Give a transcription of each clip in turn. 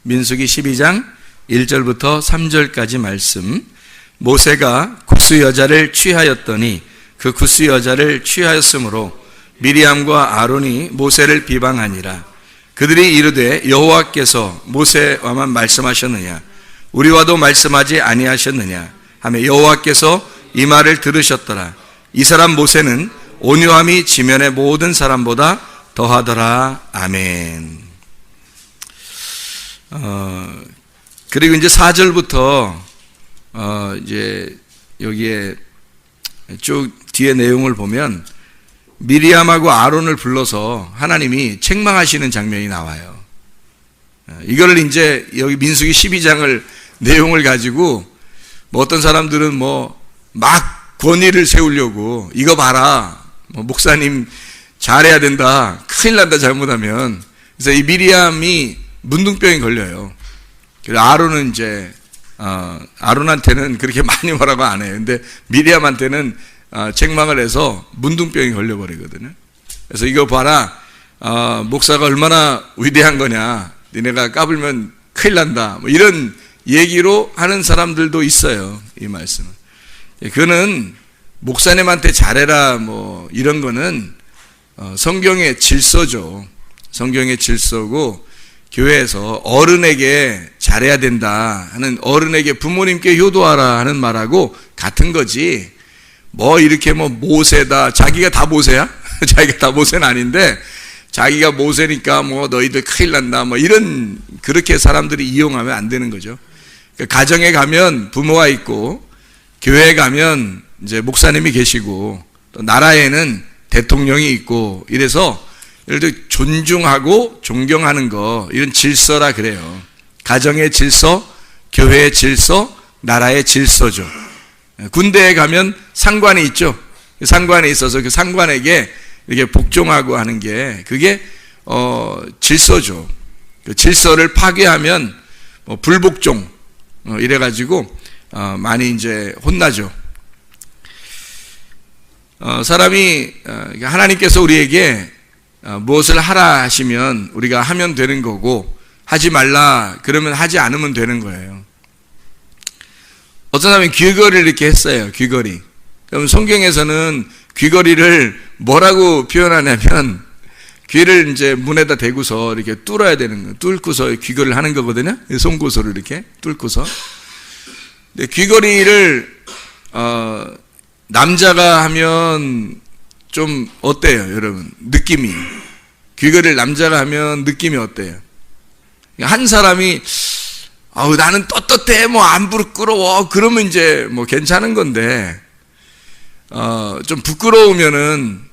민수기 12장 1절부터 3절까지 말씀. 모세가 구스 여자를 취하였더니 그 구스 여자를 취하였으므로 미리암과 아론이 모세를 비방하니라. 그들이 이르되 여호와께서 모세와만 말씀하셨느냐 우리와도 말씀하지 아니하셨느냐 하며 여호와께서 이 말을 들으셨더라. 이 사람 모세는 온유함이 지면의 모든 사람보다 더하더라. 아멘. 그리고 이제 4절부터 이제 여기에 쭉 뒤에 내용을 보면 미리암하고 아론을 불러서 하나님이 책망하시는 장면이 나와요. 이거를 이제 여기 민수기 12장을 내용을 가지고 뭐 어떤 사람들은 뭐 막 권위를 세우려고 이거 봐라 뭐 목사님 잘해야 된다 큰일 난다 잘못하면. 그래서 이 미리암이 문둥병이 걸려요. 그래서 아론은 이제 아론한테는 그렇게 많이 뭐라고 안 해요. 근데 미리암한테는 책망을 해서 문둥병이 걸려버리거든요. 그래서 이거 봐라 목사가 얼마나 위대한 거냐 니네가 까불면 큰일 난다 뭐 이런 얘기로 하는 사람들도 있어요. 이 말씀은 그거는 목사님한테 잘해라 뭐 이런 거는 성경의 질서죠. 성경의 질서고 교회에서 어른에게 잘해야 된다 하는, 어른에게 부모님께 효도하라 하는 말하고 같은 거지. 뭐 이렇게 뭐 모세다, 자기가 다 모세야? 자기가 다 모세는 아닌데 자기가 모세니까 뭐 너희들 큰일 난다 뭐 이런, 그렇게 사람들이 이용하면 안 되는 거죠. 그러니까 가정에 가면 부모가 있고 교회에 가면 이제 목사님이 계시고 또 나라에는 대통령이 있고 이래서 예를 들어 존중하고 존경하는 거, 이런 질서라 그래요. 가정의 질서, 교회의 질서, 나라의 질서죠. 군대에 가면 상관이 있죠. 상관에 있어서 그 상관에게 이렇게 복종하고 하는 게, 그게 질서죠. 그 질서를 파괴하면 불복종 이래가지고 많이 이제 혼나죠. 사람이 하나님께서 우리에게 무엇을 하라 하시면 우리가 하면 되는 거고, 하지 말라 그러면 하지 않으면 되는 거예요. 어떤 사람이 귀걸이를 이렇게 했어요. 귀걸이. 그럼 성경에서는 귀걸이를 뭐라고 표현하냐면, 귀를 이제 문에다 대고서 이렇게 뚫어야 되는 거예요. 뚫고서 귀걸이를 하는 거거든요. 송곳으로 이렇게 뚫고서. 근데 귀걸이를 남자가 하면 좀 어때요, 여러분? 느낌이. 귀걸이를 남자가 하면 느낌이 어때요? 한 사람이 나는 떳떳해, 뭐 안 부끄러워, 그러면 이제 뭐 괜찮은 건데, 좀 부끄러우면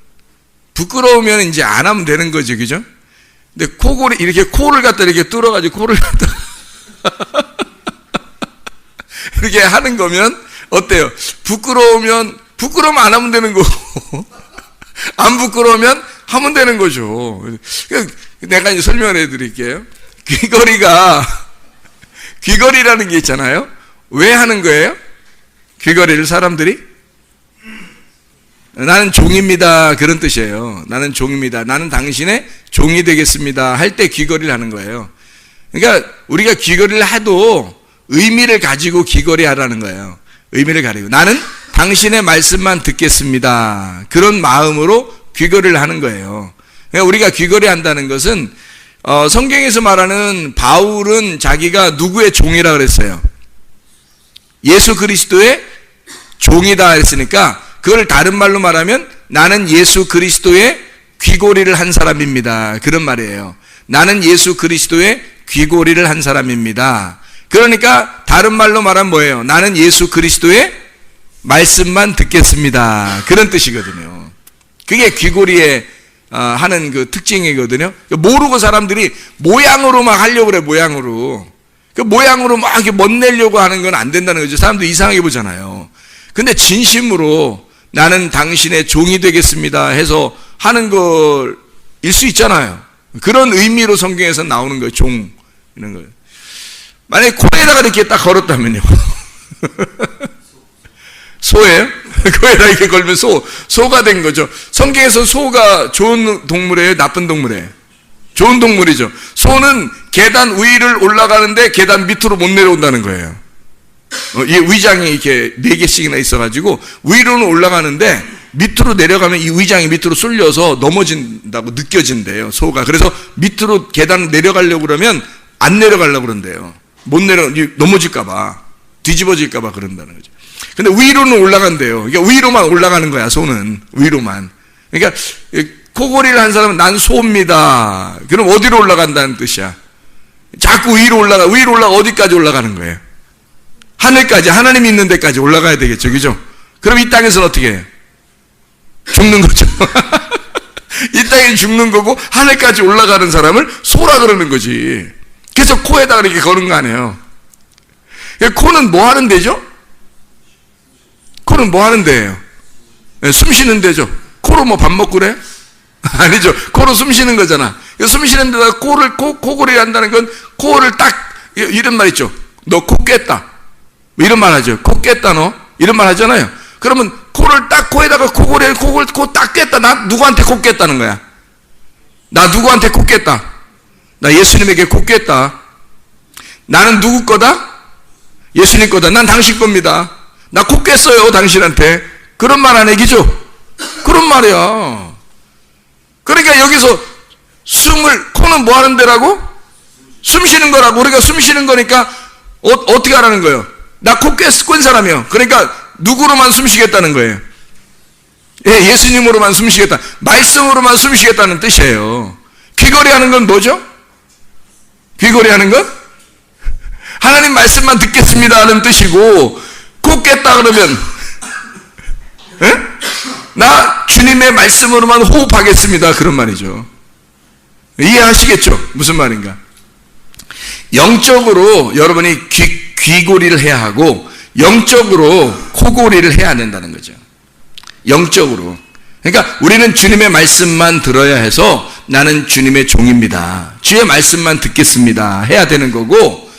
이제 안 하면 되는 거죠, 그죠? 근데 코골이, 이렇게 코를 갖다 이렇게 뚫어가지고 코를 갖다 이렇게 하는 거면 어때요? 부끄러우면 안 하면 되는 거고, 안 부끄러우면 하면 되는 거죠. 내가 이제 설명을 해드릴게요. 귀걸이라는 게 있잖아요. 왜 하는 거예요? 귀걸이를 사람들이? 나는 종입니다, 그런 뜻이에요. 나는 종입니다, 나는 당신의 종이 되겠습니다 할 때 귀걸이를 하는 거예요. 그러니까 우리가 귀걸이를 해도 의미를 가지고 귀걸이 하라는 거예요. 의미를 가지고 나는 당신의 말씀만 듣겠습니다, 그런 마음으로 귀걸이를 하는 거예요. 그러니까 우리가 귀걸이 한다는 것은 성경에서 말하는, 바울은 자기가 누구의 종이라 그랬어요? 예수 그리스도의 종이다 했으니까, 그걸 다른 말로 말하면 나는 예수 그리스도의 귀걸이를 한 사람입니다, 그런 말이에요. 나는 예수 그리스도의 귀걸이를 한 사람입니다. 그러니까 다른 말로 말하면 뭐예요? 나는 예수 그리스도의 말씀만 듣겠습니다, 그런 뜻이거든요. 그게 귀걸이의 하는 그 특징이거든요. 모르고 사람들이 모양으로 막 하려고 그래, 모양으로. 그 모양으로 막 이렇게 멋내려고 하는 건 안 된다는 거죠. 사람도 이상하게 보잖아요. 근데 진심으로 나는 당신의 종이 되겠습니다 해서 하는 걸일 수 있잖아요. 그런 의미로 성경에서 나오는 거예요, 종. 이런 거예요. 만약에 코에다가 이렇게 딱 걸었다면요. 소예요? 코에다 이렇게 걸면 소가 된 거죠. 성경에서 소가 좋은 동물이에요, 나쁜 동물이에요? 좋은 동물이죠. 소는 계단 위를 올라가는데 계단 밑으로 못 내려온다는 거예요. 이 위장이 이렇게 4개씩이나 있어가지고 위로는 올라가는데 밑으로 내려가면 이 위장이 밑으로 쏠려서 넘어진다고 느껴진대요, 소가. 그래서 밑으로 계단 내려가려고 그러면 안 내려가려고 그런대요. 넘어질까봐, 뒤집어질까봐 그런다는 거죠. 근데 위로는 올라간대요. 그러니까 위로만 올라가는 거야, 소는. 위로만. 그러니까 코골이를 한 사람은 난 소입니다, 그럼 어디로 올라간다는 뜻이야? 자꾸 위로 올라가 어디까지 올라가는 거예요? 하늘까지, 하나님이 있는 데까지 올라가야 되겠죠, 그죠? 그럼 이 땅에서는 어떻게 해요? 죽는 거죠. 이 땅에 죽는 거고 하늘까지 올라가는 사람을 소라 그러는 거지. 그래서 코에다가 이렇게 거는 거 아니에요. 코는 뭐 하는 데죠? 코는 뭐 하는 데예요? 숨 쉬는 데죠. 코로 뭐 밥 먹고 그래? 아니죠. 코로 숨 쉬는 거잖아. 숨 쉬는 데다가 코골이 한다는 건, 코를 딱, 이런 말 있죠. 너 코 깼다, 뭐 이런 말 하죠. 코 깼다 너, 이런 말 하잖아요. 그러면 코를 딱, 코에다가 코 딱 깼다. 나 누구한테 코 깼다는 거야? 나 누구한테 코 깼다? 나 예수님에게 코 깼다. 나는 누구 거다? 예수님 거다. 난 당신 겁니다. 나 코 깼어요, 당신한테. 그런 말 안 얘기죠? 그런 말이야. 그러니까 여기서 코는 뭐 하는 데라고? 숨 쉬는 거라고. 우리가 숨 쉬는 거니까 어떻게 하라는 거예요? 나 코 깬 사람이요. 그러니까 누구로만 숨 쉬겠다는 거예요? 예수님으로만 숨 쉬겠다. 말씀으로만 숨 쉬겠다는 뜻이에요. 귀걸이 하는 건 뭐죠? 귀걸이 하는 건? 하나님 말씀만 듣겠습니다 하는 뜻이고, 코 깼다 그러면 나 주님의 말씀으로만 호흡하겠습니다 그런 말이죠. 이해하시겠죠? 무슨 말인가? 영적으로 여러분이 귀고리를 해야 하고 영적으로 코고리를 해야 된다는 거죠. 영적으로. 그러니까 우리는 주님의 말씀만 들어야 해서 나는 주님의 종입니다, 주의 말씀만 듣겠습니다 해야 되는 거고,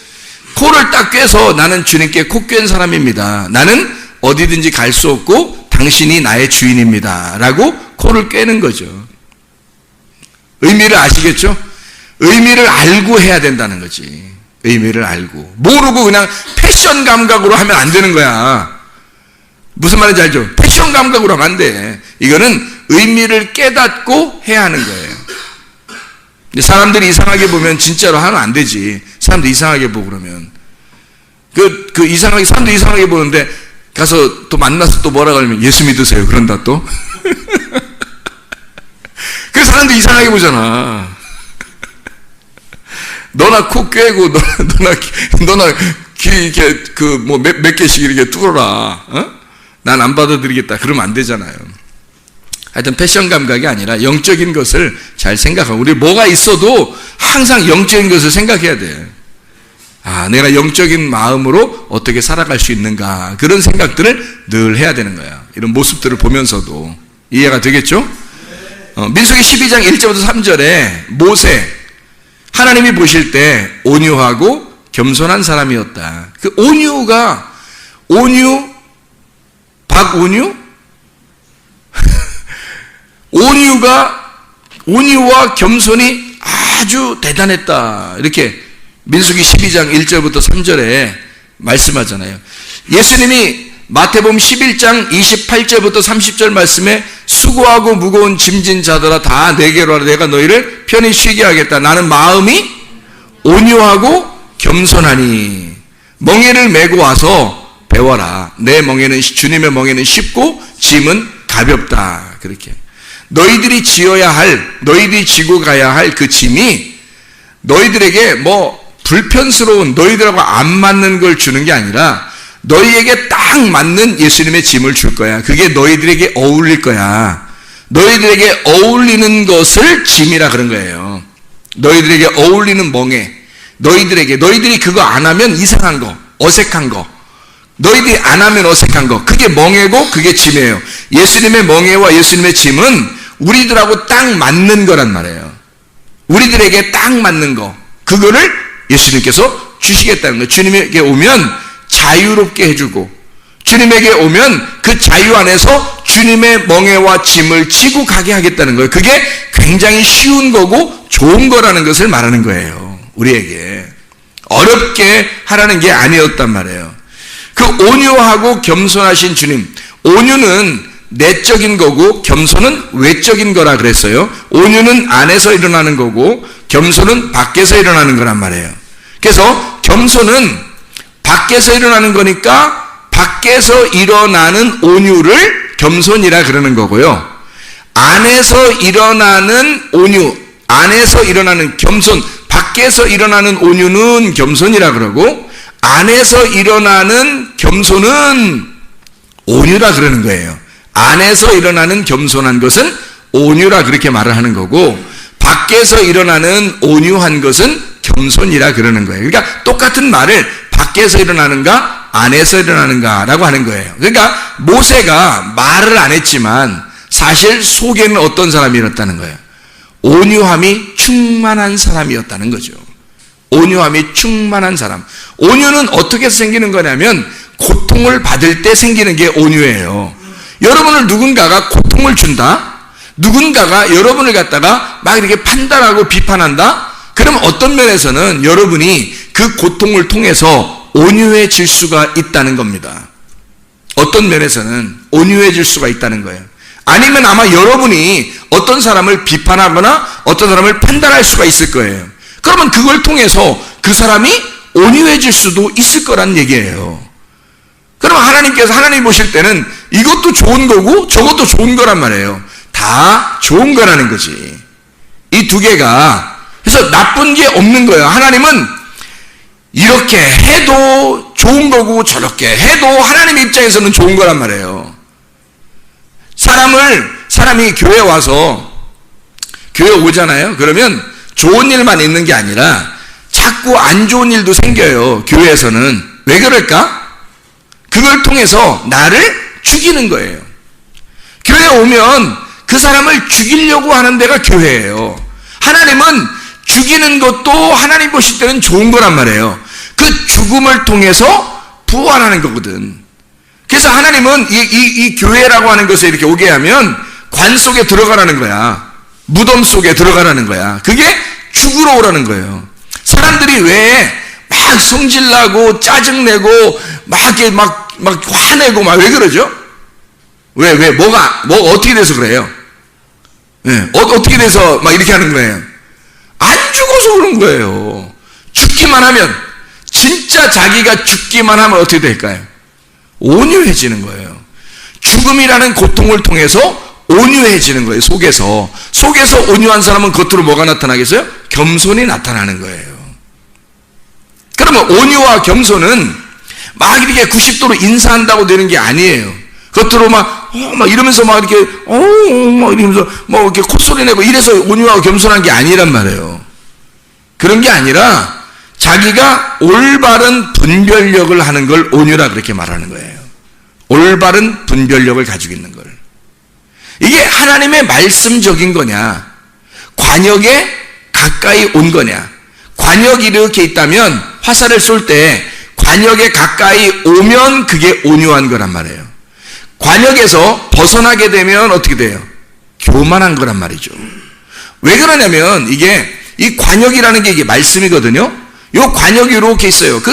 코를 딱 꿰서 나는 주님께 코 꿰는 사람입니다, 나는 어디든지 갈 수 없고 당신이 나의 주인입니다 라고 코를 꿰는 거죠. 의미를 아시겠죠? 의미를 알고 해야 된다는 거지. 의미를 알고. 모르고 그냥 패션 감각으로 하면 안 되는 거야. 무슨 말인지 알죠? 패션 감각으로 하면 안 돼. 이거는 의미를 깨닫고 해야 하는 거예요. 근데 사람들이 이상하게 보면 진짜로 하면 안 되지. 사람들 이상하게 보고 그러면. 사람들 이상하게 보는데 가서 또 만나서 또 뭐라 그러면 예수 믿으세요 그런다 또. 그래서 사람들 이상하게 보잖아. 너나 코 꿰고 너나 귀 이렇게 몇 개씩 이렇게 뚫어라. 난 안 받아들이겠다. 그러면 안 되잖아요. 하여튼 패션 감각이 아니라 영적인 것을 잘 생각하고, 우리 뭐가 있어도 항상 영적인 것을 생각해야 돼. 내가 영적인 마음으로 어떻게 살아갈 수 있는가, 그런 생각들을 늘 해야 되는 거야. 이런 모습들을 보면서도. 이해가 되겠죠? 민수기 12장 1절부터 3절에 모세, 하나님이 보실 때 온유하고 겸손한 사람이었다. 그 온유가 박온유? 온유와 겸손이 아주 대단했다. 이렇게 민수기 12장 1절부터 3절에 말씀하잖아요. 예수님이 마태복음 11장 28절부터 30절 말씀에 수고하고 무거운 짐진 자들아 다 내게로 와라, 내가 너희를 편히 쉬게 하겠다. 나는 마음이 온유하고 겸손하니 멍에를 메고 와서 배워라. 내 멍에는, 주님의 멍에는 쉽고 짐은 가볍다. 그렇게 너희들이 너희들이 지고 가야 할 그 짐이 너희들에게 불편스러운, 너희들하고 안 맞는 걸 주는 게 아니라 너희에게 딱 맞는 예수님의 짐을 줄 거야. 그게 너희들에게 어울릴 거야. 너희들에게 어울리는 것을 짐이라 그런 거예요. 너희들에게 어울리는 멍에, 너희들이 그거 안 하면 이상한 거, 어색한 거, 너희들이 안 하면 어색한 거, 그게 멍에고 그게 짐이에요. 예수님의 멍에와 예수님의 짐은 우리들하고 딱 맞는 거란 말이에요. 우리들에게 딱 맞는 거, 그거를 예수님께서 주시겠다는 거예요. 주님에게 오면 자유롭게 해주고, 주님에게 오면 그 자유 안에서 주님의 멍에와 짐을 지고 가게 하겠다는 거예요. 그게 굉장히 쉬운 거고 좋은 거라는 것을 말하는 거예요. 우리에게 어렵게 하라는 게 아니었단 말이에요. 그 온유하고 겸손하신 주님, 온유는 내적인 거고 겸손은 외적인 거라 그랬어요. 온유는 안에서 일어나는 거고 겸손은 밖에서 일어나는 거란 말이에요. 그래서 겸손은 밖에서 일어나는 거니까 밖에서 일어나는 온유를 겸손이라 그러는 거고요. 안에서 일어나는 온유, 안에서 일어나는 겸손, 밖에서 일어나는 온유는 겸손이라 그러고 안에서 일어나는 겸손은 온유라 그러는 거예요. 안에서 일어나는 겸손한 것은 온유라 그렇게 말을 하는 거고 밖에서 일어나는 온유한 것은 겸손이라 그러는 거예요. 그러니까 똑같은 말을 밖에서 일어나는가 안에서 일어나는가 라고 하는 거예요. 그러니까 모세가 말을 안 했지만 사실 속에는 어떤 사람이었다는 거예요. 온유함이 충만한 사람이었다는 거죠. 온유함이 충만한 사람. 온유는 어떻게 생기는 거냐면 고통을 받을 때 생기는 게 온유예요. 여러분을 누군가가 고통을 준다? 누군가가 여러분을 갖다가 막 이렇게 판단하고 비판한다? 그럼 어떤 면에서는 여러분이 그 고통을 통해서 온유해질 수가 있다는 겁니다. 어떤 면에서는 온유해질 수가 있다는 거예요. 아니면 아마 여러분이 어떤 사람을 비판하거나 어떤 사람을 판단할 수가 있을 거예요. 그러면 그걸 통해서 그 사람이 온유해질 수도 있을 거란 얘기예요. 그러면 하나님이 보실 때는 이것도 좋은 거고 저것도 좋은 거란 말이에요. 다 좋은 거라는 거지. 이 두 개가. 그래서 나쁜 게 없는 거예요. 하나님은 이렇게 해도 좋은 거고 저렇게 해도 하나님의 입장에서는 좋은 거란 말이에요. 사람이 교회에 와서 교회 오잖아요. 그러면 좋은 일만 있는 게 아니라 자꾸 안 좋은 일도 생겨요. 교회에서는. 왜 그럴까? 그걸 통해서 나를 죽이는 거예요. 교회에 오면 그 사람을 죽이려고 하는 데가 교회예요. 하나님은 죽이는 것도 하나님 보실 때는 좋은 거란 말이에요. 그 죽음을 통해서 부활하는 거거든. 그래서 하나님은 이 교회라고 하는 것에 이렇게 오게 하면 관 속에 들어가라는 거야. 무덤 속에 들어가라는 거야. 그게 죽으러 오라는 거예요. 사람들이 왜 막 성질나고 짜증내고 막 화내고 막 왜 그러죠? 뭐가 어떻게 돼서 그래요? 네, 어떻게 돼서 막 이렇게 하는 거예요? 안 죽어서 그런 거예요. 죽기만 하면, 진짜 자기가 죽기만 하면 어떻게 될까요? 온유해지는 거예요. 죽음이라는 고통을 통해서 온유해지는 거예요. 속에서 온유한 사람은 겉으로 뭐가 나타나겠어요? 겸손이 나타나는 거예요. 그러면 온유와 겸손은 막 이렇게 90도로 인사한다고 되는 게 아니에요. 겉으로 막 이러면서 막 이렇게 이러면서 이렇게 콧소리 내고 이래서 온유하고 겸손한 게 아니란 말이에요. 그런 게 아니라 자기가 올바른 분별력을 하는 걸 온유라 그렇게 말하는 거예요. 올바른 분별력을 가지고 있는 걸. 이게 하나님의 말씀적인 거냐, 관역에 가까이 온 거냐. 관역이 이렇게 있다면 화살을 쏠 때 관역에 가까이 오면 그게 온유한 거란 말이에요. 관역에서 벗어나게 되면 어떻게 돼요? 교만한 거란 말이죠. 왜 그러냐면 이 관역이라는 게 이게 말씀이거든요. 이 관역이 이렇게 있어요. 그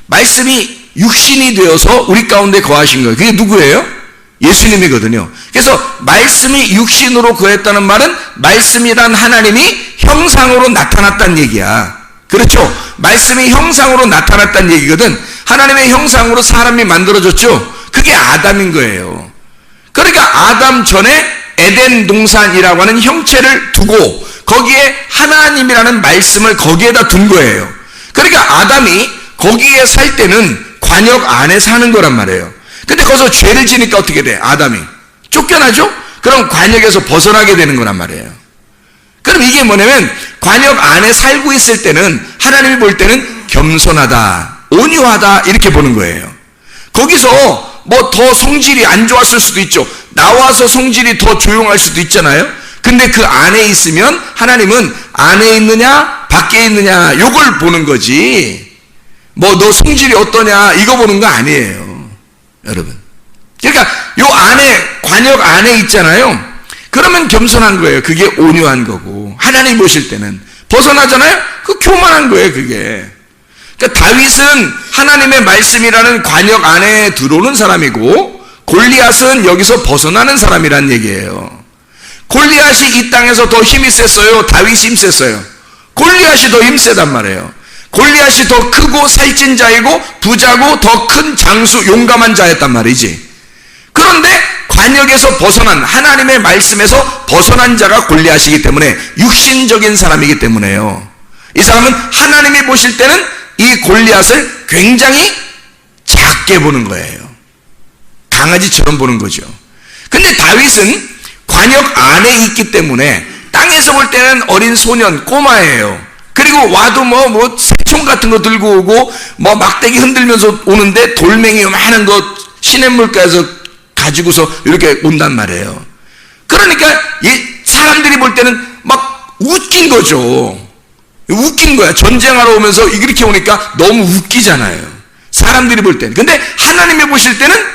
말씀이 육신이 되어서 우리 가운데 거하신 거예요. 그게 누구예요? 예수님이거든요. 그래서 말씀이 육신으로 거했다는 말은 말씀이란 하나님이 형상으로 나타났다는 얘기야. 그렇죠? 말씀이 형상으로 나타났다는 얘기거든. 하나님의 형상으로 사람이 만들어졌죠? 그게 아담인 거예요. 그러니까 아담 전에 에덴 동산이라고 하는 형체를 두고 거기에 하나님이라는 말씀을 거기에다 둔 거예요. 그러니까 아담이 거기에 살 때는 관역 안에 사는 거란 말이에요. 근데 거기서 죄를 지니까 어떻게 돼? 아담이 쫓겨나죠? 그럼 관역에서 벗어나게 되는 거란 말이에요. 그럼 이게 뭐냐면 관역 안에 살고 있을 때는 하나님이 볼 때는 겸손하다, 온유하다 이렇게 보는 거예요. 거기서 뭐 더 성질이 안 좋았을 수도 있죠. 나와서 성질이 더 조용할 수도 있잖아요. 근데 그 안에 있으면 하나님은 안에 있느냐 밖에 있느냐 요걸 보는 거지, 뭐 너 성질이 어떠냐 이거 보는 거 아니에요, 여러분. 그러니까 요 안에, 관역 안에 있잖아요. 그러면 겸손한 거예요. 그게 온유한 거고, 하나님 보실 때는 벗어나잖아요. 그 교만한 거예요, 그게. 그러니까 다윗은 하나님의 말씀이라는 관역 안에 들어오는 사람이고, 골리앗은 여기서 벗어나는 사람이란 얘기예요. 골리앗이 이 땅에서 더 힘이 셌어요? 다윗이 힘 셌어요? 골리앗이 더 힘 세단 말이에요. 골리앗이 더 크고 살찐 자이고 부자고 더 큰 장수, 용감한 자였단 말이지. 그런데 관역에서 벗어난, 하나님의 말씀에서 벗어난 자가 골리앗이기 때문에, 육신적인 사람이기 때문에요. 이 사람은 하나님이 보실 때는 이 골리앗을 굉장히 작게 보는 거예요. 강아지처럼 보는 거죠. 근데 다윗은 관역 안에 있기 때문에 땅에서 볼 때는 어린 소년, 꼬마예요. 그리고 와도 뭐 새총 같은 거 들고 오고 뭐 막대기 흔들면서 오는데 돌멩이 많은 거 시냇물가에서 가지고서 이렇게 온단 말이에요. 그러니까 사람들이 볼 때는 막 웃긴 거죠. 웃긴 거야. 전쟁하러 오면서 이렇게 오니까 너무 웃기잖아요, 사람들이 볼 때는. 근데 하나님이 보실 때는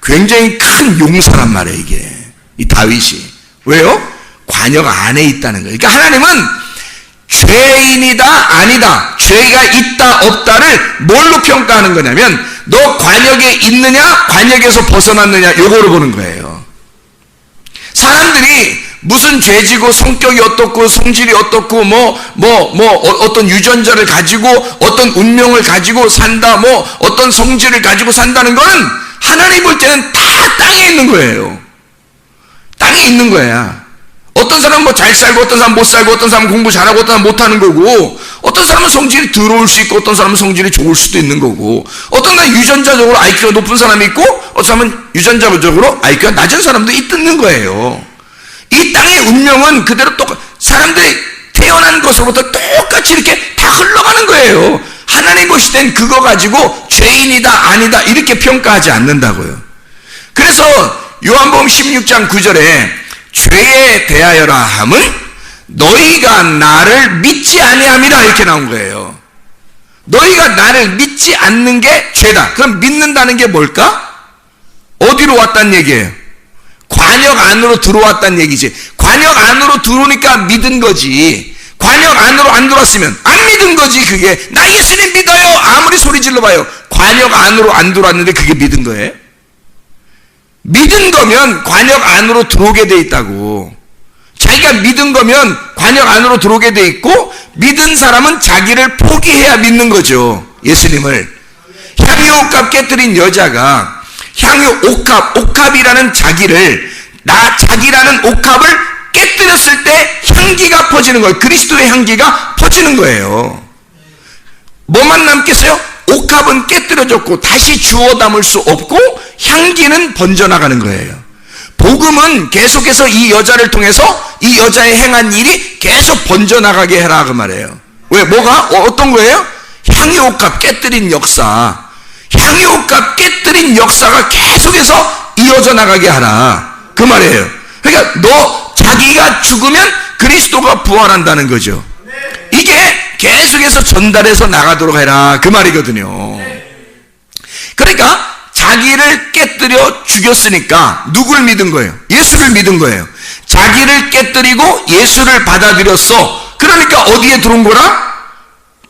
굉장히 큰 용사란 말이에요, 이게. 이 다윗이. 왜요? 관역 안에 있다는 거예요. 그러니까 하나님은 죄인이다 아니다, 죄가 있다 없다를 뭘로 평가하는 거냐면, 너 관역에 있느냐 관역에서 벗어났느냐 요거로 보는 거예요. 사람들이 무슨 죄지고 성격이 어떻고 성질이 어떻고 어떤 유전자를 가지고 어떤 운명을 가지고 산다 어떤 성질을 가지고 산다는 거는 하나님 볼 때는 다 땅에 있는 거예요. 땅에 있는 거야. 어떤 사람은 잘 살고 어떤 사람은 못 살고 어떤 사람은 공부 잘하고 어떤 사람은 못하는 거고 어떤 사람은 성질이 더러울 수 있고 어떤 사람은 성질이 좋을 수도 있는 거고 어떤 사람은 유전자적으로 IQ가 높은 사람이 있고 어떤 사람은 유전자적으로 IQ가 낮은 사람도 있는 거예요. 이 땅의 운명은 그대로 사람들이 태어난 것으로부터 똑같이 이렇게 다 흘러가는 거예요. 하나님 보시된 그거 가지고 죄인이다 아니다 이렇게 평가하지 않는다고요. 그래서 요한복음 16장 9절에 죄에 대하여라 함은 너희가 나를 믿지 아니함이라 이렇게 나온 거예요. 너희가 나를 믿지 않는 게 죄다. 그럼 믿는다는 게 뭘까? 어디로 왔단 얘기예요? 관역 안으로 들어왔단 얘기지. 관역 안으로 들어오니까 믿은 거지. 관역 안으로 안 들어왔으면 안 믿은 거지. 그게 나 예수님 믿어요 아무리 소리 질러봐요. 관역 안으로 안 들어왔는데 그게 믿은 거예요? 믿은 거면 관역 안으로 들어오게 돼 있다고. 자기가 믿은 거면 관역 안으로 들어오게 돼 있고 믿은 사람은 자기를 포기해야 믿는 거죠. 예수님을. 향유옥합 깨뜨린 여자가 옥합이라는 자기라는 옥합을 깨뜨렸을 때 향기가 퍼지는 거예요. 그리스도의 향기가 퍼지는 거예요. 뭐만 남겠어요? 옥합은 깨뜨려졌고 다시 주워 담을 수 없고 향기는 번져나가는 거예요. 복음은 계속해서 이 여자를 통해서 이 여자의 행한 일이 계속 번져나가게 해라 그 말이에요. 왜? 어떤 거예요? 향유옥합 깨뜨린 역사. 향유옥합 깨뜨린 역사가 계속해서 이어져 나가게 하라 그 말이에요. 그러니까 자기가 죽으면 그리스도가 부활한다는 거죠. 이게 계속해서 전달해서 나가도록 해라 그 말이거든요. 그러니까 자기를 깨뜨려 죽였으니까 누굴 믿은 거예요? 예수를 믿은 거예요. 자기를 깨뜨리고 예수를 받아들였어. 그러니까 어디에 들어온 거라?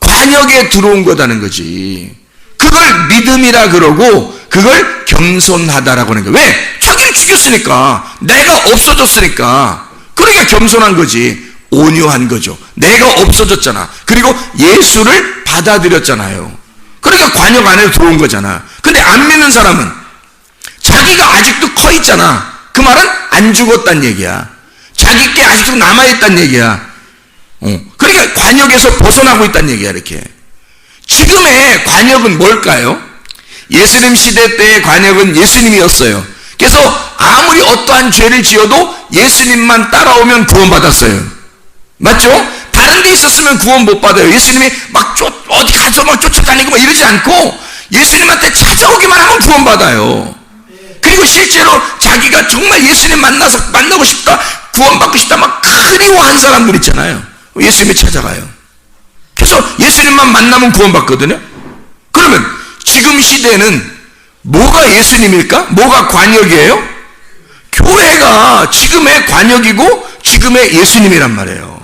관역에 들어온 거다는 거지. 그걸 믿음이라 그러고 그걸 겸손하다라고 하는 거예요. 왜? 자기를 죽였으니까 내가 없어졌으니까 그러니까 겸손한 거지. 온유한 거죠. 내가 없어졌잖아. 그리고 예수를 받아들였잖아요. 그러니까 관역 안에 들어온 거잖아. 근데 안 믿는 사람은 자기가 아직도 커 있잖아. 그 말은 안 죽었단 얘기야. 자기 게 아직도 남아있단 얘기야. 그러니까 관역에서 벗어나고 있단 얘기야. 이렇게 지금의 관역은 뭘까요? 예수님 시대 때의 관역은 예수님이었어요. 그래서 아무리 어떠한 죄를 지어도 예수님만 따라오면 구원받았어요. 맞죠? 다른 데 있었으면 구원 못 받아요. 예수님이 어디 가서 쫓아다니고 이러지 않고 예수님한테 찾아오기만 하면 구원받아요. 그리고 실제로 자기가 정말 예수님 만나고 싶다, 구원받고 싶다 막 그리워한 사람들 있잖아요. 예수님이 찾아가요. 그래서 예수님만 만나면 구원받거든요. 그러면 지금 시대는 뭐가 예수님일까? 뭐가 관역이에요? 교회가 지금의 관역이고 지금의 예수님이란 말이에요.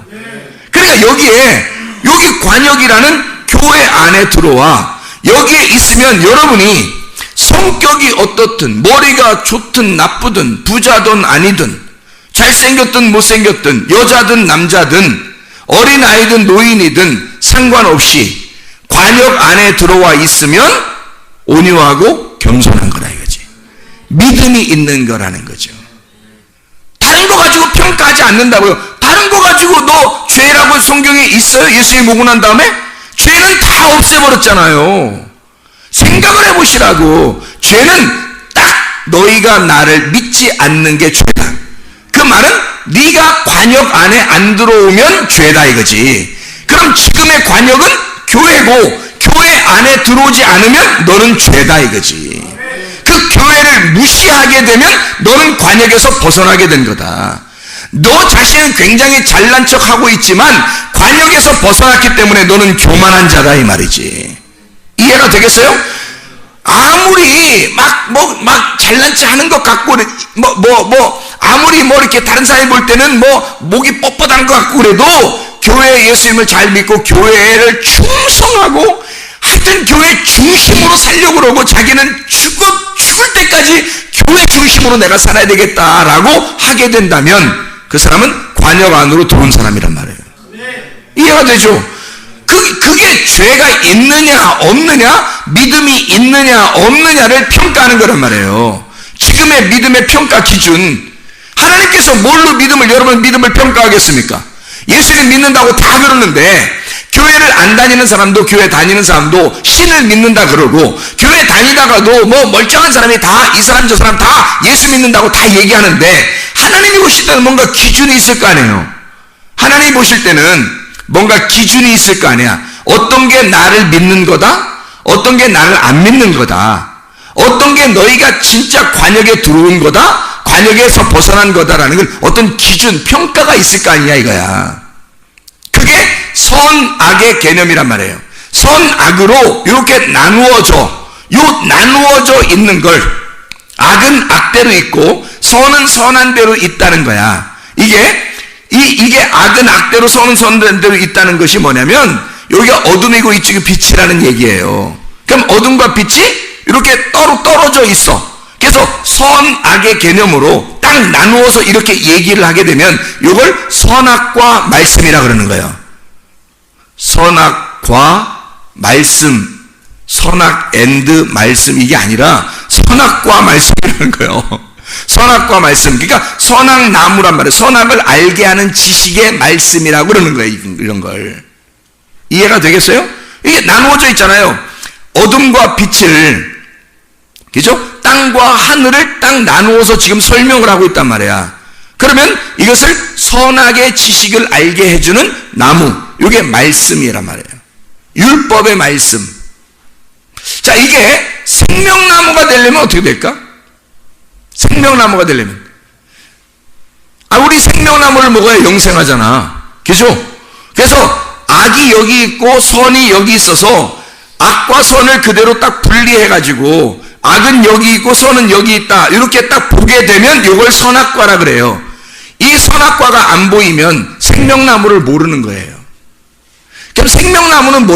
그러니까 여기 관역이라는 교회 안에 들어와 여기에 있으면 여러분이 성격이 어떻든 머리가 좋든 나쁘든 부자든 아니든 잘생겼든 못생겼든 여자든 남자든 어린아이든 노인이든 상관없이 관역 안에 들어와 있으면 온유하고 겸손한 거다 이거지. 믿음이 있는 거라는 거죠. 다른 거 가지고 평가하지 않는다고요. 다른 거 가지고 너 죄라고 성경에 있어요? 예수님 오고 난 다음에? 죄는 다 없애버렸잖아요. 생각을 해보시라고. 죄는 딱 너희가 나를 믿지 않는 게 죄다. 그 말은 네가 관역 안에 안 들어오면 죄다 이거지. 그럼 지금의 관역은 교회고 교회 안에 들어오지 않으면 너는 죄다 이거지. 그 교회를 무시하게 되면 너는 관역에서 벗어나게 된 거다. 너 자신은 굉장히 잘난 척하고 있지만 관역에서 벗어났기 때문에 너는 교만한 자다 이 말이지. 이해가 되겠어요? 아무리 막 잘난 척 하는 것 같고 아무리 이렇게 다른 사람이 볼 때는 목이 뻣뻣한 것 같고 그래도 교회 예수님을 잘 믿고 교회를 충성하고 하여튼 교회 중심으로 살려고 그러고 자기는 죽어 죽을 때까지 교회 중심으로 내가 살아야 되겠다라고 하게 된다면 그 사람은 관역 안으로 들어온 사람이란 말이에요. 이해가 되죠? 그게 죄가 있느냐 없느냐, 믿음이 있느냐 없느냐를 평가하는 거란 말이에요. 지금의 믿음의 평가 기준, 하나님께서 뭘로 여러분 믿음을 평가하겠습니까? 예수님 믿는다고 다 그러는데 교회를 안 다니는 사람도 교회 다니는 사람도 신을 믿는다 그러고, 교회 다니다가도 뭐 멀쩡한 사람이 다 이 사람 저 사람 다 예수 믿는다고 다 얘기하는데, 하나님이 보실 때는 뭔가 기준이 있을 거 아니에요. 하나님이 보실 때는 뭔가 기준이 있을 거 아니야. 어떤 게 나를 믿는 거다, 어떤 게 나를 안 믿는 거다, 어떤 게 너희가 진짜 관역에 들어온 거다, 관역에서 벗어난 거다라는 걸 어떤 기준, 평가가 있을 거 아니냐 이거야. 그게 선악의 개념이란 말이에요. 선악으로 이렇게 나누어져 있는 걸, 악은 악대로 있고 선은 선한 대로 있다는 거야. 이게 악은 악대로 선은 선대로 있다는 것이 뭐냐면, 여기가 어둠이고 이쪽이 빛이라는 얘기예요. 그럼 어둠과 빛이 이렇게 떨어져 있어. 그래서 선악의 개념으로 딱 나누어서 이렇게 얘기를 하게 되면 이걸 선악과 말씀이라 그러는 거예요. 선악과 말씀, 선악 앤드 말씀, 이게 아니라 선악과 말씀이라는 거예요. 선악과 말씀, 그러니까 선악나무란 말이에요. 선악을 알게 하는 지식의 말씀이라고 그러는 거예요. 이런 걸 이해가 되겠어요? 이게 나누어져 있잖아요. 어둠과 빛을, 그죠? 땅과 하늘을 딱 나누어서 지금 설명을 하고 있단 말이야. 그러면 이것을 선악의 지식을 알게 해주는 나무, 이게 말씀이란 말이에요. 율법의 말씀. 자, 이게 생명나무가 되려면 어떻게 될까? 생명나무가 되려면, 우리 생명나무를 먹어야 영생하잖아. 그죠? 그래서 악이 여기 있고 선이 여기 있어서 악과 선을 그대로 딱 분리해가지고, 악은 여기 있고 선은 여기 있다, 이렇게 딱 보게 되면 이걸 선악과라 그래요. 이 선악과가 안 보이면 생명나무를 모르는 거예요. 그럼 생명나무는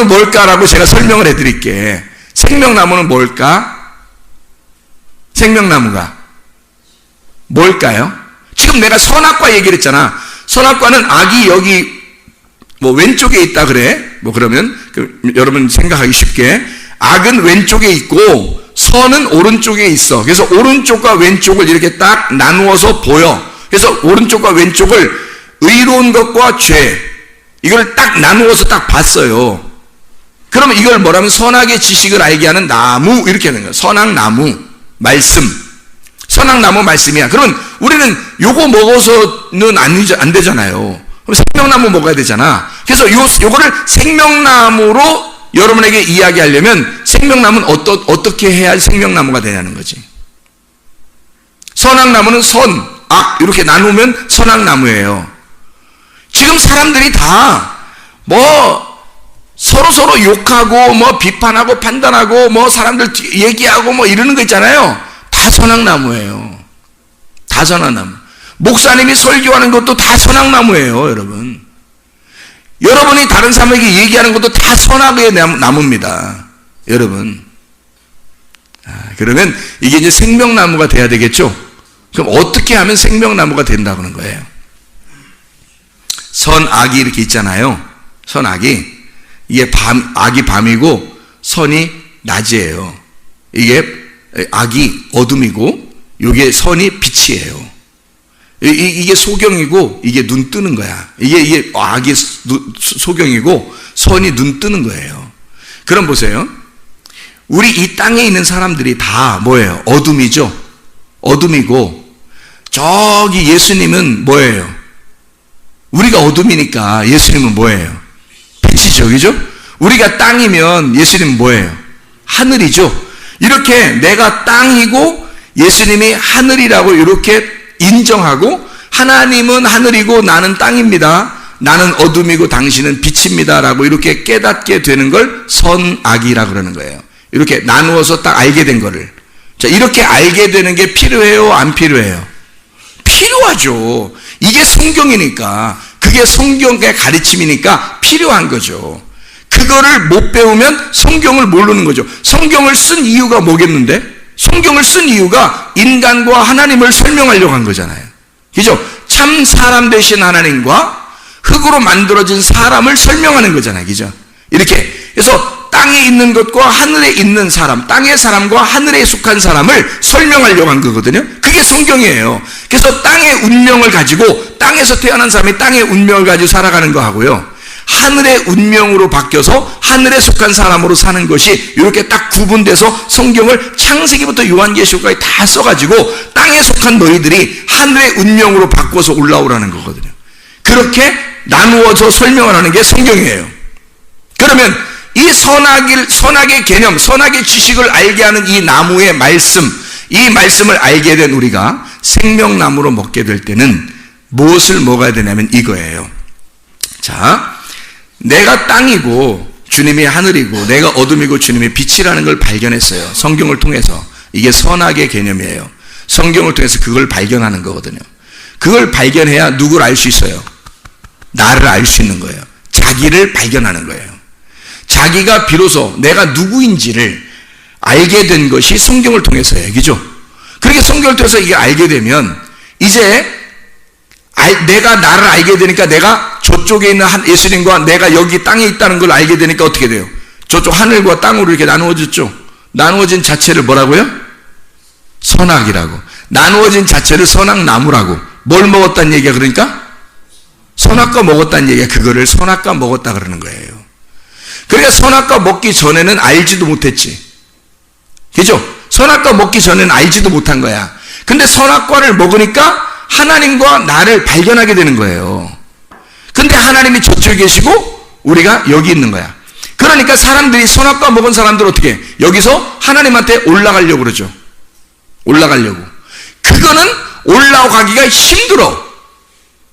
뭘까라고 제가 설명을 해드릴게. 생명나무는 뭘까? 생명나무가 뭘까요? 지금 내가 선악과 얘기를 했잖아. 선악과는 악이 여기 뭐 왼쪽에 있다 그래. 뭐 그러면 여러분 생각하기 쉽게, 악은 왼쪽에 있고 선은 오른쪽에 있어. 그래서 오른쪽과 왼쪽을 이렇게 딱 나누어서 보여. 그래서 오른쪽과 왼쪽을 의로운 것과 죄, 이걸 딱 나누어서 딱 봤어요. 그러면 이걸 뭐라면 선악의 지식을 알게 하는 나무, 이렇게 하는 거야. 선악나무 말씀, 선악나무 말씀이야. 그러면 우리는 요거 먹어서는 안 되잖아요. 그럼 생명나무 먹어야 되잖아. 그래서 요거를 생명나무로 여러분에게 이야기하려면, 생명나무는 어떻게 해야 생명나무가 되냐는 거지. 선악나무는 선, 악 이렇게 나누면 선악나무예요. 지금 사람들이 다 서로 욕하고 비판하고 판단하고 사람들 얘기하고 이러는 거 있잖아요. 다 선악나무예요. 다 선악나무. 목사님이 설교하는 것도 다 선악나무예요, 여러분. 여러분이 다른 사람에게 얘기하는 것도 다 선악의 나무입니다, 여러분. 그러면 이게 이제 생명나무가 돼야 되겠죠? 그럼 어떻게 하면 생명나무가 된다는 거예요? 선악이 이렇게 있잖아요. 선악이, 이게 악이 밤이고 선이 낮이에요. 이게 악이 어둠이고 이게 선이 빛이에요. 이게 소경이고 이게 눈 뜨는 거야. 이게 악이 소경이고 선이 눈 뜨는 거예요. 그럼 보세요. 우리 이 땅에 있는 사람들이 다 뭐예요? 어둠이죠. 어둠이고, 저기 예수님은 뭐예요? 우리가 어둠이니까 예수님은 뭐예요? 빛이죠. 그죠? 우리가 땅이면 예수님은 뭐예요? 하늘이죠. 이렇게 내가 땅이고 예수님이 하늘이라고 이렇게 인정하고, 하나님은 하늘이고 나는 땅입니다, 나는 어둠이고 당신은 빛입니다 라고 이렇게 깨닫게 되는 걸 선악이라 그러는 거예요. 이렇게 나누어서 딱 알게 된 거를. 자, 이렇게 알게 되는 게 필요해요, 안 필요해요? 필요하죠. 이게 성경이니까, 그게 성경의 가르침이니까 필요한 거죠. 그 그거를 못 배우면 성경을 모르는 거죠. 성경을 쓴 이유가 뭐겠는데? 성경을 쓴 이유가 인간과 하나님을 설명하려고 한 거잖아요. 그죠? 참 사람 되신 하나님과 흙으로 만들어진 사람을 설명하는 거잖아요. 그죠? 이렇게. 그래서 땅에 있는 것과 하늘에 있는 사람, 땅의 사람과 하늘에 속한 사람을 설명하려고 한 거거든요. 그게 성경이에요. 그래서 땅의 운명을 가지고, 땅에서 태어난 사람이 땅의 운명을 가지고 살아가는 거 하고요, 하늘의 운명으로 바뀌어서 하늘에 속한 사람으로 사는 것이 이렇게 딱 구분돼서 성경을 창세기부터 요한계시록까지 다 써가지고 땅에 속한 너희들이 하늘의 운명으로 바꿔서 올라오라는 거거든요. 그렇게 나누어서 설명을 하는 게 성경이에요. 그러면 이 선악의 개념, 선악의 지식을 알게 하는 이 나무의 말씀, 이 말씀을 알게 된 우리가 생명나무로 먹게 될 때는 무엇을 먹어야 되냐면 이거예요. 자, 내가 땅이고 주님이 하늘이고 내가 어둠이고 주님이 빛이라는 걸 발견했어요. 성경을 통해서. 이게 선악의 개념이에요. 성경을 통해서 그걸 발견하는 거거든요. 그걸 발견해야 누구를 알 수 있어요? 나를 알 수 있는 거예요. 자기를 발견하는 거예요. 자기가 비로소 내가 누구인지를 알게 된 것이 성경을 통해서예요. 그죠? 그렇게 성경을 통해서 이게 알게 되면 이제 내가 나를 알게 되니까 내가 저쪽에 있는 예수님과 내가 여기 땅에 있다는 걸 알게 되니까 어떻게 돼요? 저쪽 하늘과 땅으로 이렇게 나누어졌죠. 나누어진 자체를 뭐라고요? 선악이라고. 나누어진 자체를 선악나무라고. 뭘 먹었다는 얘기야 그러니까? 선악과 먹었다는 얘기야. 그거를 선악과 먹었다 그러는 거예요. 그러니까 선악과 먹기 전에는 알지도 못했지. 그죠? 선악과 먹기 전에는 알지도 못한 거야. 근데 선악과를 먹으니까 하나님과 나를 발견하게 되는 거예요. 근데 하나님이 저쪽에 계시고 우리가 여기 있는 거야. 그러니까 사람들이 선악과 먹은 사람들 어떻게 해? 여기서 하나님한테 올라가려고 그러죠. 올라가려고. 그거는 올라가기가 힘들어.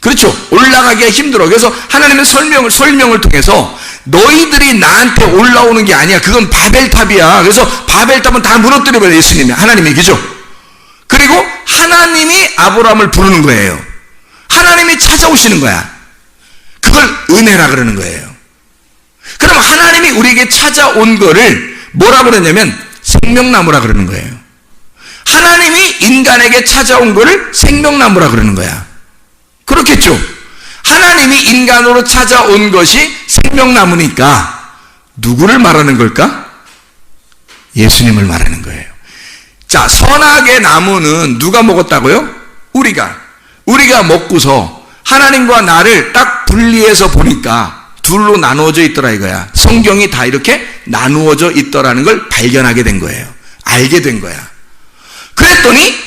그렇죠? 올라가기가 힘들어. 그래서 하나님은 설명을 통해서 너희들이 나한테 올라오는 게 아니야. 그건 바벨탑이야. 그래서 바벨탑은 다 무너뜨려버려. 예수님이. 하나님이. 그죠? 그리고 하나님이 아브라함을 부르는 거예요. 하나님이 찾아오시는 거야. 그걸 은혜라 그러는 거예요. 그럼 하나님이 우리에게 찾아온 거를 뭐라 그러냐면 생명나무라 그러는 거예요. 하나님이 인간에게 찾아온 거를 생명나무라 그러는 거야. 그렇겠죠? 하나님이 인간으로 찾아온 것이 생명나무니까 누구를 말하는 걸까? 예수님을 말하는 거예요. 자, 선악의 나무는 누가 먹었다고요? 우리가 먹고서 하나님과 나를 딱 분리해서 보니까 둘로 나누어져 있더라 이거야. 성경이 다 이렇게 나누어져 있더라는 걸 발견하게 된 거예요. 알게 된 거야. 그랬더니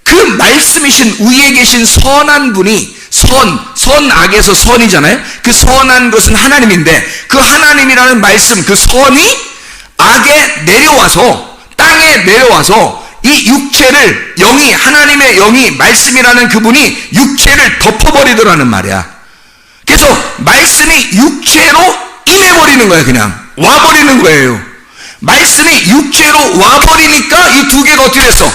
그 말씀이신 위에 계신 선한 분이 선악에서 선이잖아요. 그 선한 것은 하나님인데 그 하나님이라는 말씀, 그 선이 악에 내려와서 땅에 내려와서 이 육체를 하나님의 영이 말씀이라는 그분이 육체를 덮어버리더라는 말이야. 그래서 말씀이 육체로 임해버리는 거야. 그냥 와버리는 거예요. 말씀이 육체로 와버리니까 이 두 개가 어떻게 됐어?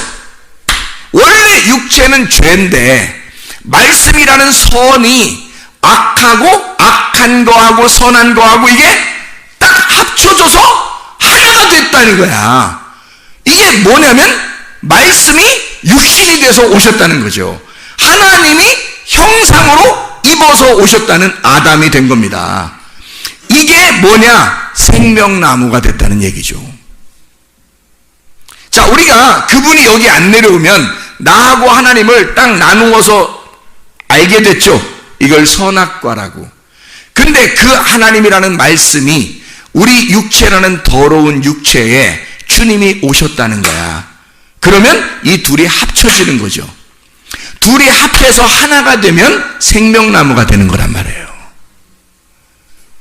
원래 육체는 죄인데 말씀이라는 선이 악한 거하고 선한 거하고 이게 딱 합쳐져서 하나가 됐다는 거야. 이게 뭐냐면 말씀이 육신이 돼서 오셨다는 거죠. 하나님이 형상으로 입어서 오셨다는 아담이 된 겁니다. 이게 뭐냐? 생명나무가 됐다는 얘기죠. 자, 우리가 그분이 여기 안 내려오면 나하고 하나님을 딱 나누어서 알게 됐죠. 이걸 선악과라고. 근데 그 하나님이라는 말씀이 우리 육체라는 더러운 육체에 주님이 오셨다는 거야. 그러면 이 둘이 합쳐지는 거죠. 둘이 합해서 하나가 되면 생명나무가 되는 거란 말이에요.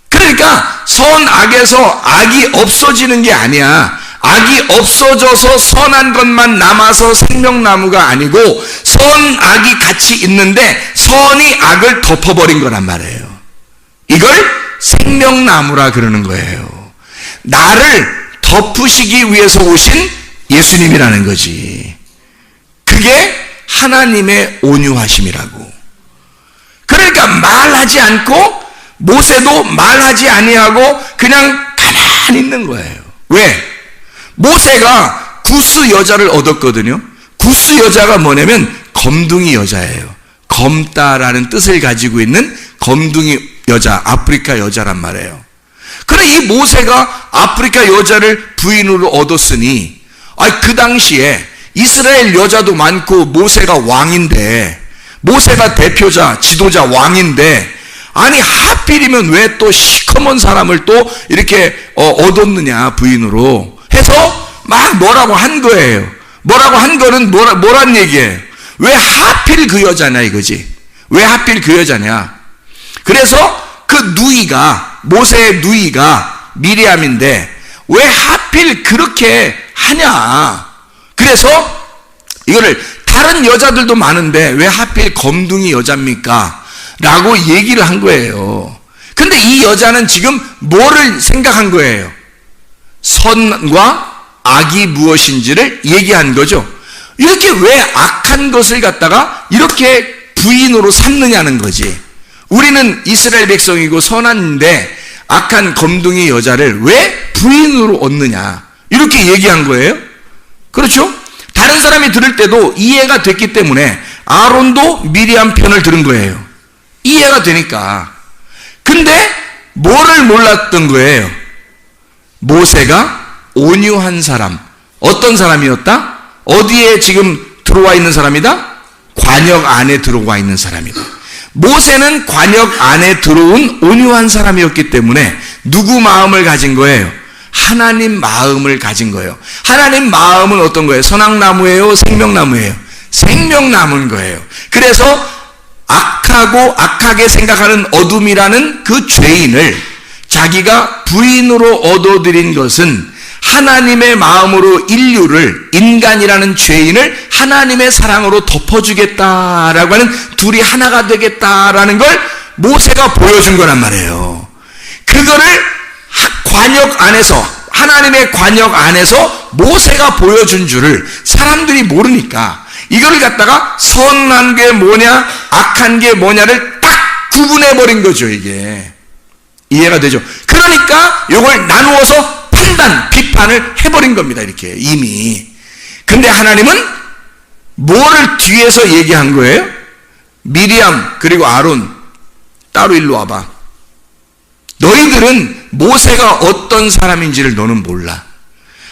그러니까 선악에서 악이 없어지는 게 아니야. 악이 없어져서 선한 것만 남아서 생명나무가 아니고 선악이 같이 있는데 선이 악을 덮어버린 거란 말이에요. 이걸 생명나무라 그러는 거예요. 나를 덮으시기 위해서 오신 예수님이라는 거지. 그게 하나님의 온유하심이라고. 그러니까 말하지 않고 모세도 말하지 아니하고 그냥 안 있는 거예요. 왜? 모세가 구스 여자를 얻었거든요. 구스 여자가 뭐냐면 검둥이 여자예요. 검다라는 뜻을 가지고 있는 검둥이 여자, 아프리카 여자란 말이에요. 그래 이 모세가 아프리카 여자를 부인으로 얻었으니 그 당시에 이스라엘 여자도 많고 모세가 왕인데, 모세가 대표자, 지도자, 왕인데, 아니 하필이면 왜 또 시커먼 사람을 또 이렇게 얻었느냐 부인으로 해서 막 뭐라고 한 거예요. 뭐라고 한 거는 뭐란 얘기예요? 왜 하필 그 여자냐 이거지. 왜 하필 그 여자냐. 그래서 그 누이가, 모세의 누이가 미리암인데 왜 하필 그렇게 하냐. 그래서 이거를 다른 여자들도 많은데 왜 하필 검둥이 여자입니까? 라고 얘기를 한 거예요. 근데 이 여자는 지금 뭐를 생각한 거예요? 선과 악이 무엇인지를 얘기한 거죠. 이렇게 왜 악한 것을 갖다가 이렇게 부인으로 삼느냐는 거지. 우리는 이스라엘 백성이고 선한데 악한 검둥이 여자를 왜 부인으로 얻느냐, 이렇게 얘기한 거예요. 그렇죠? 다른 사람이 들을 때도 이해가 됐기 때문에 아론도 미리암 편을 들은 거예요. 이해가 되니까. 근데 뭐를 몰랐던 거예요? 모세가 온유한 사람, 어떤 사람이었다? 어디에 지금 들어와 있는 사람이다? 관역 안에 들어와 있는 사람이다. 모세는 관역 안에 들어온 온유한 사람이었기 때문에 누구 마음을 가진 거예요? 하나님 마음을 가진 거예요. 하나님 마음은 어떤 거예요? 선악나무예요? 생명나무예요? 생명나무인 거예요. 그래서 악하고 악하게 생각하는 어둠이라는 그 죄인을 자기가 부인으로 얻어들인 것은 하나님의 마음으로 인류를, 인간이라는 죄인을 하나님의 사랑으로 덮어주겠다라고 하는, 둘이 하나가 되겠다라는 걸 모세가 보여준 거란 말이에요. 그거를 관역 안에서, 하나님의 관역 안에서 모세가 보여준 줄을 사람들이 모르니까 이걸 갖다가 선한 게 뭐냐, 악한 게 뭐냐를 딱 구분해버린 거죠. 이게 이해가 되죠? 그러니까 이걸 나누어서 판단, 비판을 해버린 겁니다. 이렇게 이미. 근데 하나님은 뭐를 뒤에서 얘기한 거예요? 미리암 그리고 아론 따로 일로 와봐. 너희들은 모세가 어떤 사람인지를 너는 몰라.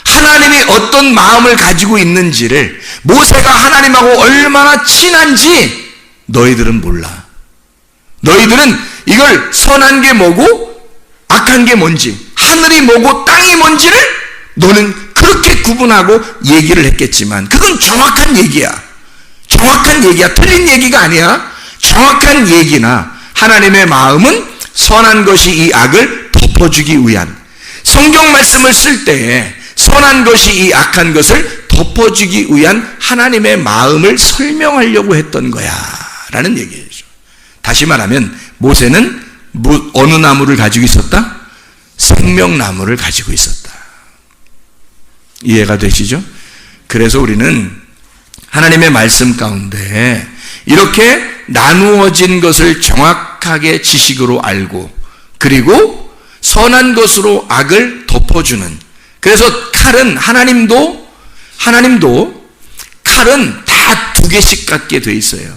하나님이 어떤 마음을 가지고 있는지를, 모세가 하나님하고 얼마나 친한지 너희들은 몰라. 너희들은 이걸 선한 게 뭐고 악한 게 뭔지, 하늘이 뭐고 땅이 뭔지를 너는 그렇게 구분하고 얘기를 했겠지만 그건 정확한 얘기야. 정확한 얘기야. 틀린 얘기가 아니야. 정확한 얘기나 하나님의 마음은 선한 것이 이 악을 덮어주기 위한, 성경 말씀을 쓸 때에 선한 것이 이 악한 것을 덮어주기 위한 하나님의 마음을 설명하려고 했던 거야 라는 얘기죠. 다시 말하면 모세는 어느 나무를 가지고 있었다? 생명나무를 가지고 있었다. 이해가 되시죠? 그래서 우리는 하나님의 말씀 가운데 이렇게 나누어진 것을 정확하게 지식으로 알고, 그리고 선한 것으로 악을 덮어주는, 그래서 칼은 하나님도 칼은 다 두 개씩 갖게 돼 있어요.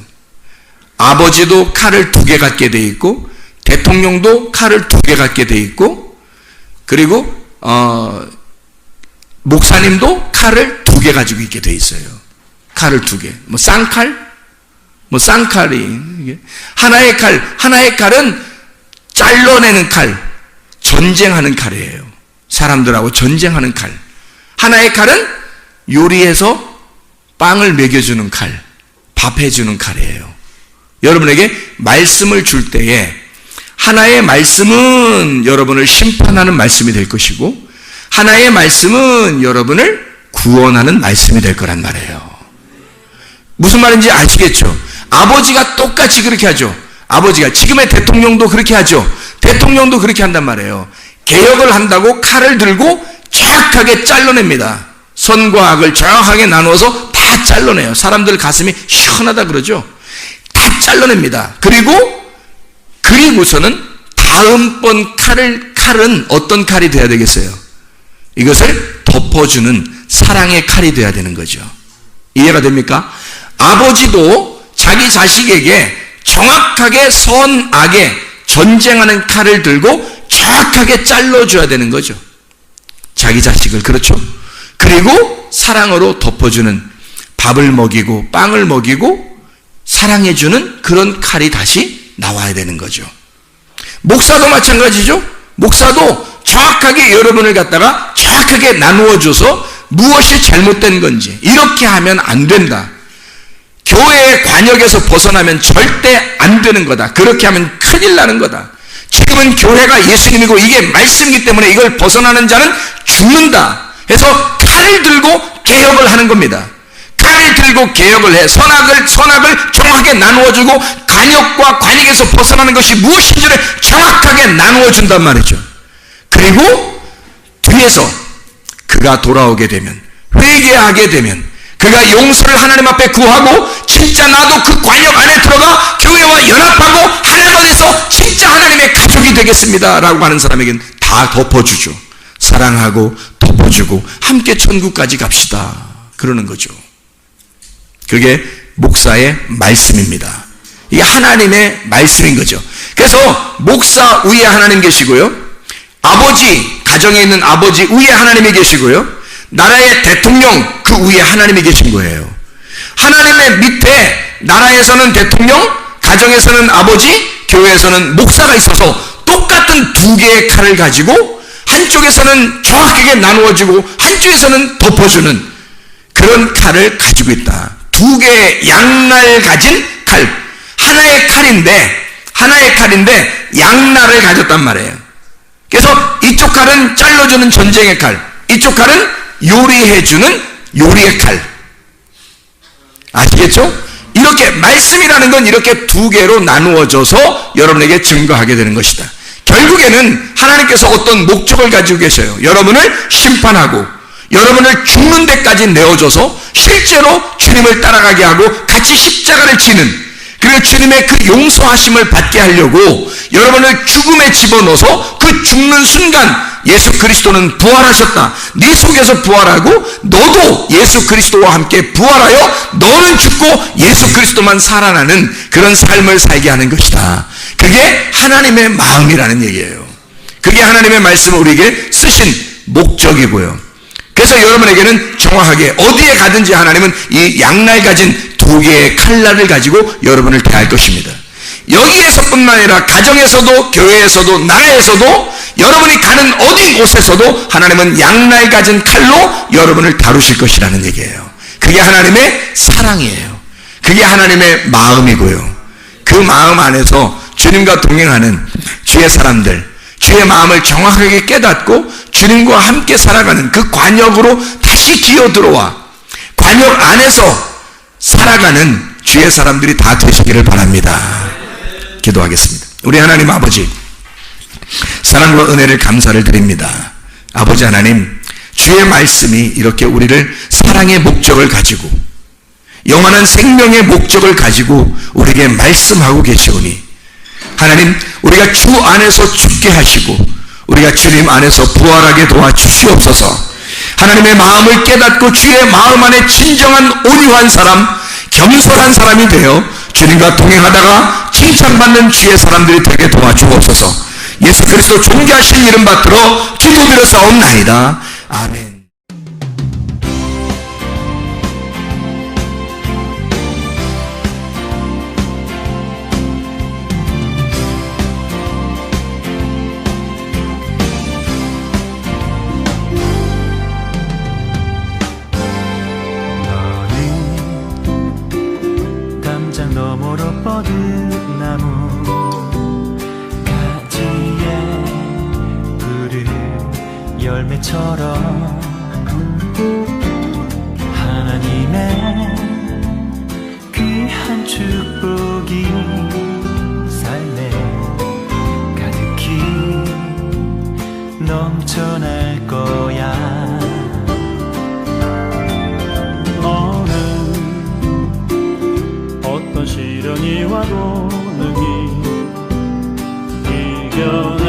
아버지도 칼을 2개 갖게 돼 있고, 대통령도 칼을 2개 갖게 돼 있고, 그리고 목사님도 칼을 2개 가지고 있게 돼 있어요. 칼을 2개. 쌍칼이 하나의 칼은 잘라내는 칼, 전쟁하는 칼이에요. 사람들하고 전쟁하는 칼. 하나의 칼은 요리해서 빵을 먹여주는 칼, 밥 해주는 칼이에요. 여러분에게 말씀을 줄 때에 하나의 말씀은 여러분을 심판하는 말씀이 될 것이고, 하나의 말씀은 여러분을 구원하는 말씀이 될 거란 말이에요. 무슨 말인지 아시겠죠? 아버지가 똑같이 그렇게 하죠. 아버지가, 지금의 대통령도 그렇게 하죠. 대통령도 그렇게 한단 말이에요. 개혁을 한다고 칼을 들고 정확하게 잘라냅니다. 선과 악을 정확하게 나누어서 다 잘라내요. 사람들 가슴이 시원하다 그러죠. 다 잘라냅니다. 그리고서는 다음번 칼은 어떤 칼이 돼야 되겠어요? 이것을 덮어주는 사랑의 칼이 되어야 되는 거죠. 이해가 됩니까? 아버지도 자기 자식에게 정확하게 선악에 전쟁하는 칼을 들고 정확하게 잘라줘야 되는 거죠. 자기 자식을. 그렇죠? 그리고 사랑으로 덮어주는, 밥을 먹이고 빵을 먹이고 사랑해주는 그런 칼이 다시 나와야 되는 거죠. 목사도 마찬가지죠. 목사도 정확하게 여러분을 갖다가 정확하게 나누어줘서 무엇이 잘못된 건지, 이렇게 하면 안 된다, 교회의 관역에서 벗어나면 절대 안 되는 거다, 그렇게 하면 큰일 나는 거다, 지금은 교회가 예수님이고 이게 말씀이기 때문에 이걸 벗어나는 자는 죽는다 해서 칼을 들고 개혁을 하는 겁니다. 칼을 들고 개혁을 해 선악을 정확하게 나누어주고 관역과 관역에서 벗어나는 것이 무엇인지를 정확하게 나누어준단 말이죠. 그리고 뒤에서 그가 돌아오게 되면, 회개하게 되면, 그가 용서를 하나님 앞에 구하고 진짜 나도 그 관역 안에 들어가 교회와 연합하고 하나가 돼서 진짜 하나님의 가족이 되겠습니다 라고 하는 사람에게는 다 덮어주죠. 사랑하고 덮어주고 함께 천국까지 갑시다 그러는 거죠. 그게 목사의 말씀입니다. 이게 하나님의 말씀인 거죠. 그래서 목사 위에 하나님 계시고요, 아버지, 가정에 있는 아버지 위에 하나님이 계시고요, 나라의 대통령 그 위에 하나님이 계신 거예요. 하나님의 밑에 나라에서는 대통령, 가정에서는 아버지, 교회에서는 목사가 있어서 똑같은 두 개의 칼을 가지고 한쪽에서는 정확하게 나누어주고 한쪽에서는 덮어주는 그런 칼을 가지고 있다. 두 개의 양날 가진 칼, 하나의 칼인데 양날을 가졌단 말이에요. 그래서 이쪽 칼은 잘라주는 전쟁의 칼, 이쪽 칼은 요리해주는 요리의 칼. 아시겠죠? 이렇게 말씀이라는 건 이렇게 두 개로 나누어져서 여러분에게 증거하게 되는 것이다. 결국에는 하나님께서 어떤 목적을 가지고 계셔요. 여러분을 심판하고 여러분을 죽는 데까지 내어줘서 실제로 주님을 따라가게 하고 같이 십자가를 지는, 그리고 주님의 그 용서하심을 받게 하려고 여러분을 죽음에 집어넣어서 그 죽는 순간 예수 그리스도는 부활하셨다, 네 속에서 부활하고 너도 예수 그리스도와 함께 부활하여 너는 죽고 예수 그리스도만 살아나는 그런 삶을 살게 하는 것이다. 그게 하나님의 마음이라는 얘기예요. 그게 하나님의 말씀을 우리에게 쓰신 목적이고요. 그래서 여러분에게는 정확하게 어디에 가든지 하나님은 이 양날 가진 두 개의 칼날을 가지고 여러분을 대할 것입니다. 여기에서뿐만 아니라 가정에서도 교회에서도 나라에서도 여러분이 가는 어디 곳에서도 하나님은 양날 가진 칼로 여러분을 다루실 것이라는 얘기예요. 그게 하나님의 사랑이에요. 그게 하나님의 마음이고요. 그 마음 안에서 주님과 동행하는 주의 사람들, 주의 마음을 정확하게 깨닫고 주님과 함께 살아가는 그 관역으로 다시 기어들어와 관역 안에서 살아가는 주의 사람들이 다 되시기를 바랍니다. 기도하겠습니다. 우리 하나님 아버지, 사랑과 은혜를 감사를 드립니다. 아버지 하나님, 주의 말씀이 이렇게 우리를 사랑의 목적을 가지고 영원한 생명의 목적을 가지고 우리에게 말씀하고 계시오니 하나님, 우리가 주 안에서 죽게 하시고 우리가 주님 안에서 부활하게 도와주시옵소서. 하나님의 마음을 깨닫고 주의 마음 안에 진정한 온유한 사람, 겸손한 사람이 되어 주님과 동행하다가 칭찬받는 주의 사람들이 되게 도와주옵소서. 예수 그리스도 존귀하신 이름 받들어 기도드려 사옵나이다. 아멘. 너머로 뻗은 나무 가지에 푸른 열매처럼 하나님의 귀한 축복이 삶에 가득히 넘쳐날 거야. 어떤 시련이 와도 능히 이겨내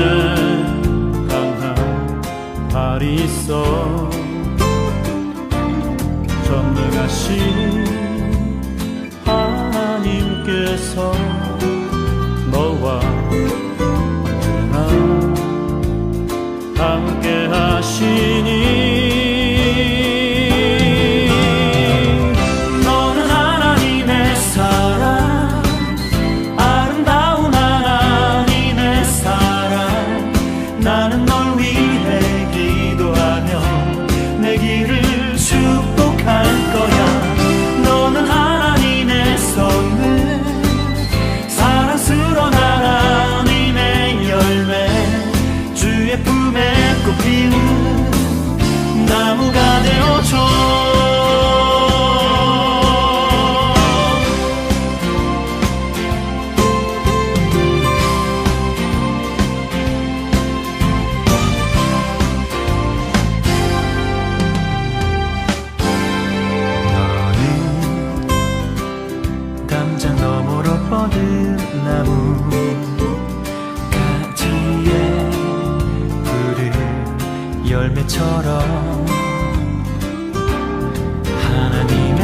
강한 발이 있어. 전능하신 하나님께서 너와 언제나 함께 하시니 너는 하나님의 사랑, 아름다운 하나님의 사랑. 나는 널 위해 기도하며 내 길을 축복할 거야. 너는 하나님의 선물, 사랑스러운 하나님의 열매, 주의 품에 꽃 피운 나무가 되어줘. 담장 너머로 뻗은 나무 가지에 푸른 열매처럼 하나님의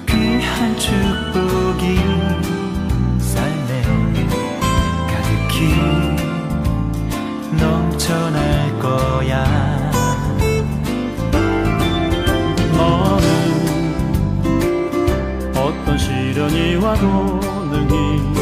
귀한 축복이 삶에 가득히 넘쳐날 거야. 너는 어떤 시련이 와도 능히